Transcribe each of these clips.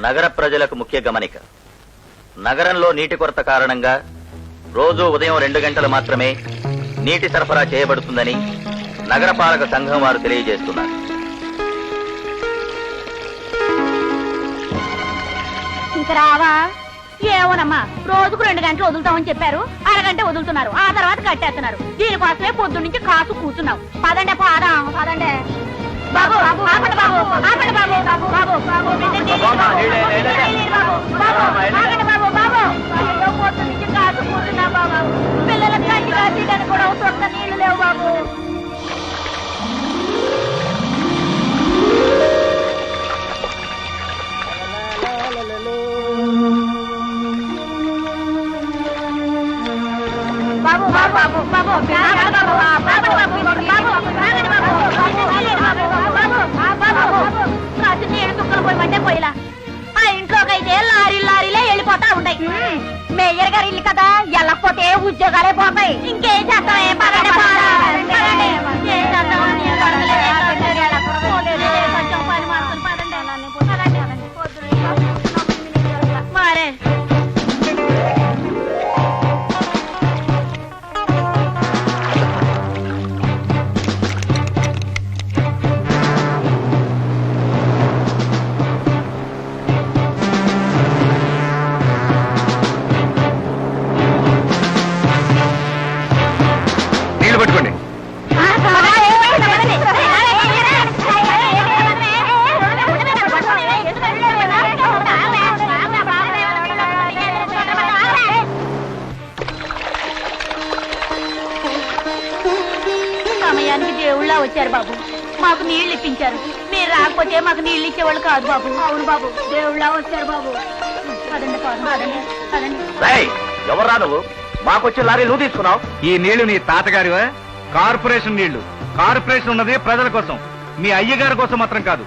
నగర ప్రజలకు ముఖ్య గమనిక. నగరంలో నీటి కొరత కారణంగా రోజు ఉదయం 2 గంటలు మాత్రమే నీటి సరఫరా చేయబడుతుందని నగరపాలక సంఘం వారు తెలియజేస్తున్నారు. ఇంకా రావా? ఏమోనమ్మా, రోజుకు 2 గంటలు వదులుతామని చెప్పారు, అరగంట వదులుతున్నారు, ఆ తర్వాత కట్టేస్తున్నారు. దీనికోసమే పొద్దు నుంచి కాసు కూర్చున్నాం. పదండి పాదాం, పదండి. బాబు ఆపండి బాబు, ఆపండి బాబు, బాబు బాబు బాబు బాబు పొద్దు నుంచి కాసు కూర్చున్నా బాబు. పిల్లలకు కంటి కాసేయడానికి కూడా సొంత నీళ్లు లేవు బాబు. బాబు బాబు బాబు బాబు కాసి నీళ్ళు తుక్కలు పోయమంటే పోయిలా. ఆ ఇంట్లోకైతే లారీలే వెళ్ళిపోతా ఉంటాయి. మేయర్ గారి ఇల్లు కదా, వెళ్ళకపోతే ఉద్యోగాలే పోతాయి. ఇంకేం చేస్తామే? పదండి ఏం చేద్దాం? మారే సమయానికి దేవుళ్ళ వచ్చారు బాబు, మాకు నీళ్లు ఇప్పించారు. మీరు రాకపోతే మాకు నీళ్లు ఇచ్చేవాళ్ళు కాదు బాబు. అవును బాబు, దేవుళ్ళ వచ్చారు బాబు. పదండి పదండి పదండి. ఎవరా నువ్వు? మాకొచ్చే లారీ నువ్వు తీసుకున్నావు. ఈ నీళ్లు నీ తాతగారి కార్పొరేషన్ నీళ్లు. కార్పొరేషన్ ఉన్నది ప్రజల కోసం, మీ అయ్యగారి కోసం మాత్రం కాదు.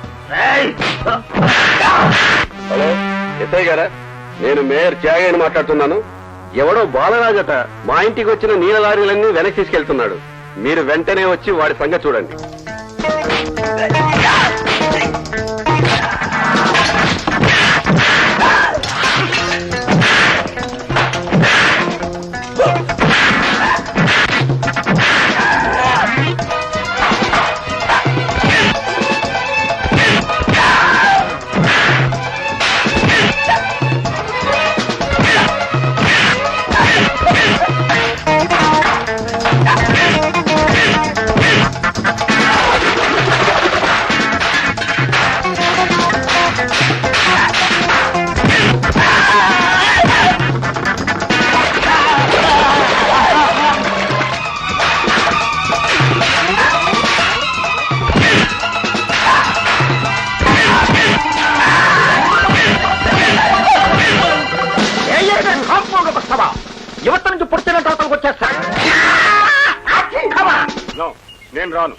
హలో ఎస్ఐ గారా, నేను మేయర్ త్యాగని మాట్లాడుతున్నాను. ఎవడో బాలరాజట మా ఇంటికి వచ్చిన నీళ్ళ లారీలన్నీ వెనక్కి తీసుకెళ్తున్నాడు. మీరు వెంటనే వచ్చి వాడి సంగతి చూడండి. యువత నుంచి పుట్టిన తాతలకు వచ్చేస్తాను. నేను రాను.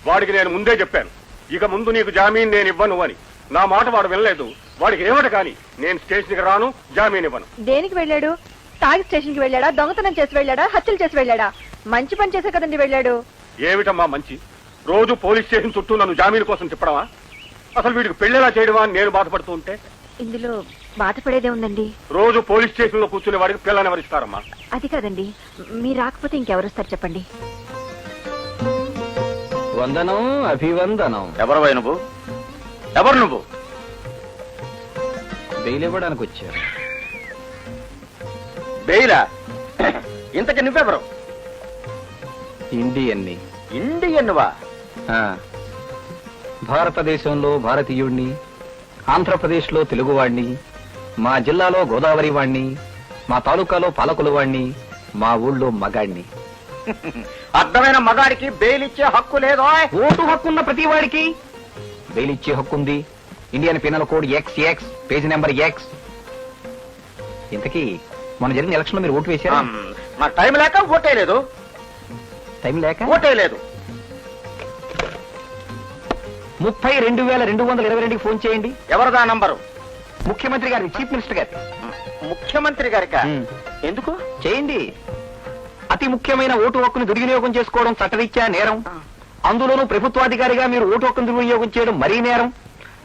వాడికి నేను ముందే చెప్పాను, ఇక ముందు నీకు జామీన్ నేను ఇవ్వను అని. నా మాట వాడు వినలేదు. వాడికి ఏమట కానీ నేను స్టేషన్కి రాను, జామీన్ ఇవ్వను. దేనికి వెళ్ళాడు? తాగి స్టేషన్ కి వెళ్ళాడా? దొంగతనం చేసి వెళ్ళాడా? హత్యలు చేసి వెళ్ళాడా? మంచి పని చేసే కదండి వెళ్ళాడు. ఏమిటమ్మా మంచి? రోజు పోలీస్ స్టేషన్ చుట్టూ నన్ను జామీన్ కోసం తిప్పడమా? అసలు వీడికి పెళ్లిలా చేయడమా అని నేను బాధపడుతూ ఉంటే? ఇందులో బాధపడేదే ఉందండి. రోజు పోలీస్ స్టేషన్ లో కూర్చునే వాడికి పిల్లని ఎవరిస్తారమ్మా? అది కాదండి, మీరు రాకపోతే ఇంకెవరుస్తారు చెప్పండి. వందనం అభివందనం. ఎవరు నువ్వు? ఎవరు నువ్వు? బెయిల్ ఇవ్వడానికి వచ్చారు. బెయిలా? ఇంతకి నువ్వెవరు? ఇండియన్ని. ఇండియన్వా? భారతదేశంలో భారతీయుణ్ణి, ఆంధ్రప్రదేశ్ లో తెలుగువాణ్ణి, మా జిల్లాలో గోదావరి వాణ్ణి, మా తాలూకాలో పాలకుల వాణ్ణి, మా ఊళ్ళో మగాణ్ణి. అర్థమైన మగాడికి బెయిల్ ఇచ్చే హక్కు లేదో? ఓటు హక్కున్న ప్రతి వాడికి బెయిల్ ఇచ్చే హక్కుంది. Indian penal code XX, page number X. ఇంతకీ మన జరిగిన ఎలక్షన్ లో మీరు ఓటు వేశారా? నాకు టైం లేక ఓటేయలేదు. టైం లేక ఓటేయలేదు. 32,222కి ఫోన్ చేయండి. ఎవరిదా నంబరు? ముఖ్యమంత్రి గారి, చీఫ్ మినిస్టర్ గారి. ముఖ్యమంత్రి గారిక? ఎందుకు చేయండి? అతి ముఖ్యమైన ఓటు హక్కును దుర్వినియోగం చేసుకోవడం చట్టరీత్యా నేరం. అందులోనూ ప్రభుత్వాధికారిగా మీరు ఓటు హక్కును దుర్వినియోగం చేయడం మరీ నేరం.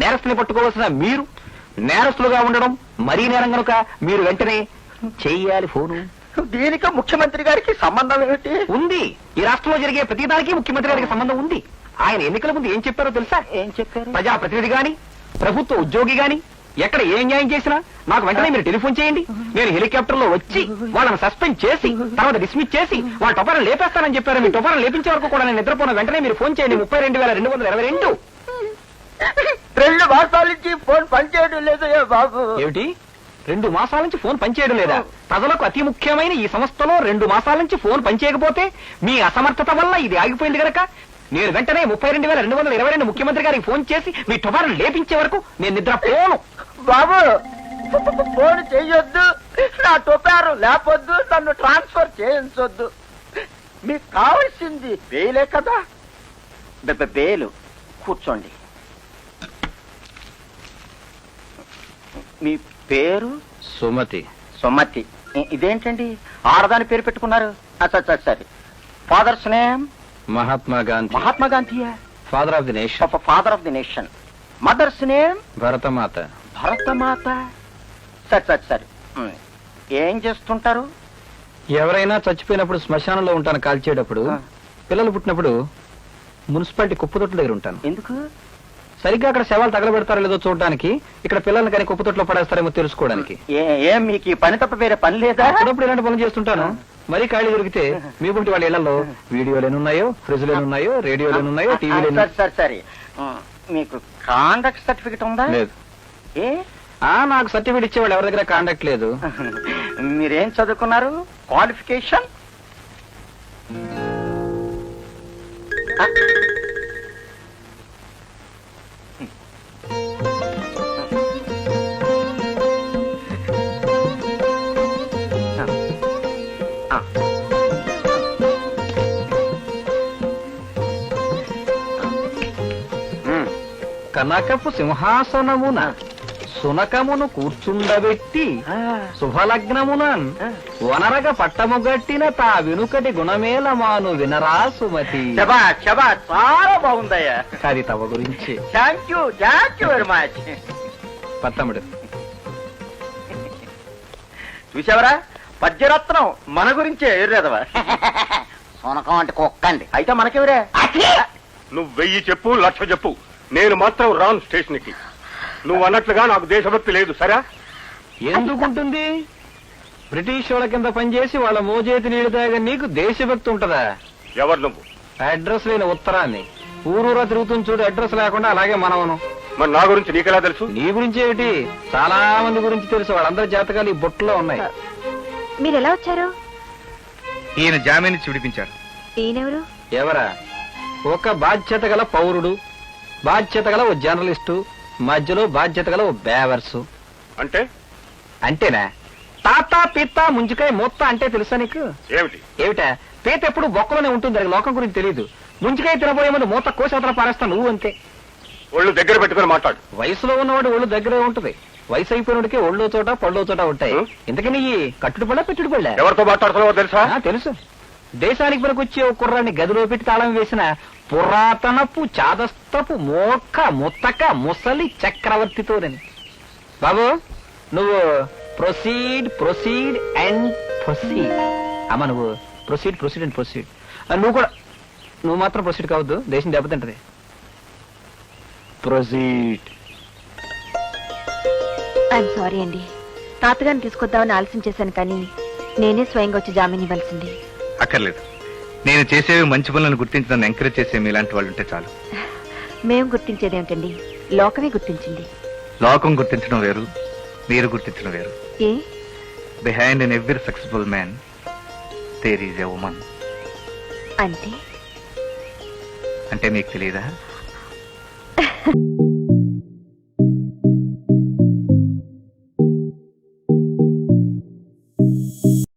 నేరస్తుని పట్టుకోవాల్సిన మీరు నేరస్తులుగా ఉండడం మరీ నేరం కనుక మీరు వెంటనే చెయ్యాలి ఫోను. దీనికి ముఖ్యమంత్రి గారికి సంబంధం ఏమిటి? ఉంది. ఈ రాష్ట్రంలో జరిగే ప్రతిదానికి ముఖ్యమంత్రి గారికి సంబంధం ఉంది. ఆయన ఎన్నికల ముందు ఏం చెప్పారో తెలుసా? ఏం చెప్పారు? ప్రజాప్రతినిధి గాని ప్రభుత్వ ఉద్యోగి గాని ఎక్కడ ఏ న్యాయం చేసినా నాకు వెంటనే మీరు టెలిఫోన్ చేయండి, నేను హెలికాప్టర్ లో వచ్చి వాళ్ళని సస్పెండ్ చేసి తర్వాత డిస్మిస్ చేసి వాళ్ళ టొపాలను లేపేస్తానని చెప్పారు. మీ టొపాలను లేపించే వరకు కూడా నేను నిద్రపోయిన వెంటనే మీరు ఫోన్ చేయండి. 32,222. 2 మాసాల నుంచి ఫోన్ పనిచేయడం లేదు బాబు. ఏమిటి 2 మాసాల నుంచి ఫోన్ పనిచేయడం లేదా? ప్రజలకు అతి ముఖ్యమైన ఈ సంస్థలో 2 మాసాల నుంచి ఫోన్ పనిచేయకపోతే మీ అసమర్థత వల్ల ఇది ఆగిపోయింది గనక నేను వెంటనే 32,222 ముఖ్యమంత్రి గారికి ఫోన్ చేసి మీ టొబాను లేపించే వరకు నేను నిద్రపోను. బాబు ఫోన్ చెయ్యొద్దు, నా టొపారు లేపొద్దు, నన్ను ట్రాన్స్ఫర్ చేయించొద్దు. మీకు కావాల్సింది బెయిలే కదా? బేలు. కూర్చోండి. మీ పేరు? సుమతి. సుమతి. ఇదేంటండి ఆడదాని పేరు పెట్టుకున్నారు? సరే. Father's name? మహాత్మా గాంధీ. మహాత్మా గాంధీయా? Father of the nation. Father of the nation. Mother's name? Bharatamata. Bharatamata. సరే. ఏం చేస్తుంటారు? ఎవరైనా చచ్చిపోయినప్పుడు శ్మశానంలో ఉంటాను కాల్చేటప్పుడు, పిల్లలు పుట్టినప్పుడు మున్సిపాలిటీ కుప్పతొట్ల దగ్గర ఉంటాను. ఎందుకు? సరిగ్గా అక్కడ శవాలు తగలబెడతారో లేదో చూడడానికి, ఇక్కడ పిల్లల్ని కానీ కుప్పతొట్లో పడేస్తారేమో తెలుసుకోవడానికి. ఏం మీకు ఈ పని తప్ప వేరే పని లేదా? అప్పుడప్పుడు ఇలాంటి పనులు చేస్తుంటాను. మరీ ఖాళీ దొరికితే మీ గుంటి వాళ్ళ ఇళ్లలో వీడియోలు ఎన్నున్నాయో, ఫ్రిడ్జ్లు ఎన్నున్నాయో, రేడియోలు ఎన్నున్నాయో, టీవీలు సరే. మీకు కాండక్ట్ సర్టిఫికెట్ ఉందా? లేదు. ఏ? నాకు సర్టిఫికెట్ ఇచ్చేవాళ్ళు ఎవరి దగ్గర కాంటాక్ట్ లేదు. మీరేం చదువుకున్నారు? క్వాలిఫికేషన్? కనకపు సింహాసనమున సునకమును కూర్చుండబెట్టి శుభలగ్నమున వనరగ పట్టము గట్టిన తా వెనుకటి గుణమేలమాను వినరా సుమతి. చాలా బాగుందయ్యా. అది తవ గురించి. Thank you very much. పత్తముడు చూసావరా, పద్యరత్నం మన గురించే ఎర్రేదవా. సొనకం అంటే కుక్కండి. అయితే మనకెవరే? నువ్వు 1000 చెప్పు, 1,00,000 చెప్పు, నేను మాత్రం రాను స్టేషన్ కి. నువ్వు అన్నట్లుగా నాకు దేశభక్తి లేదు. సరే? ఎందుకుంటుంది? బ్రిటిష్ వాళ్ళ కింద పనిచేసి వాళ్ళ మోజేతి నీళ్ళు తాగా నీకు దేశభక్తి ఉంటదా? ఎవరు నువ్వు? అడ్రస్ లేని ఉత్తరాన్ని ఊరూరా తిరుగుతుంది చూడు. అడ్రస్ లేకుండా అలాగే మనవను. మరి నా గురించి నీకెలా తెలుసు? నీ గురించి ఏమిటి, చాలా మంది గురించి తెలుసు. వాళ్ళందరి జాతకాలు ఈ బొట్టులో ఉన్నాయి. మీరు ఎలా వచ్చారు? ఈయన జామీని విడిపించారు. ఈయనెవరు? ఎవరా? ఒక బాధ్యత గల పౌరుడు, బాధ్యత గల ఓ జర్నలిస్టు, మధ్యలో బాధ్యత గల ఓ బేవర్సు. అంటే? అంతేనా? తాత పీత ముంజికాయ మూత్త అంటే తెలుసా నీకు? ఏమిటి? ఏమిటా? పీత ఎప్పుడు బొక్కలోనే ఉంటుంది, లోకం గురించి తెలియదు. ముంజికాయ తినబోయే ముందు మూత కోసేతల పారేస్తా నువ్వు అంతే. ఒళ్ళు దగ్గర పెట్టుకుని మాట్లాడు. వయసులో ఉన్నవాడు ఒళ్ళు దగ్గరే ఉంటుంది, వయసు అయిపోయినడికి ఒళ్ళో చోట పళ్ళో చోట ఉంటాయి. ఇంతకీ నీ కట్టుడు పళ్ళ పెట్టుడు పళ్ళ? ఎవరితో మాట్లాడుతున్నావో తెలుసా? తెలుసు. దేశానికి పనికొచ్చే ఒక కుర్రాన్ని గదిలో పెట్టి తాళం వేసిన పురాతనపు చాదస్తపు మోక్క ముత్తక ముసలి చక్రవర్తితోనని. బాబు నువ్వు ప్రొసీడ్ అండ్ ప్రొసీడ్. అమ్మ నువ్వు ప్రొసీడ్ అండ్ ప్రొసీడ్. నువ్వు కూడా, నువ్వు మాత్రం ప్రొసీడ్ కావద్దు, దేశం దెబ్బతింటది. ప్రొసీడ్. ఐఎమ్ సారీ అండి, తాతగారిని తీసుకొద్దామని ఆలస్యం చేశాను, కానీ నేనే స్వయంగా వచ్చి జామీన్ ఇవ్వాల్సింది. అక్కర్లేదు. నేను చేసేవి మంచి పనులను గుర్తించి నన్ను ఎంకరేజ్ చేసే మీలాంటి వాళ్ళు ఉంటే చాలు. మేము గుర్తించేదేమిటండి, లోకమే గుర్తించింది. లోకం గుర్తించడం వేరు, మీరు గుర్తించడం వేరు. ఏ? Behind an every successful man there is a woman. అంటే అంటే మీకు తెలియదా?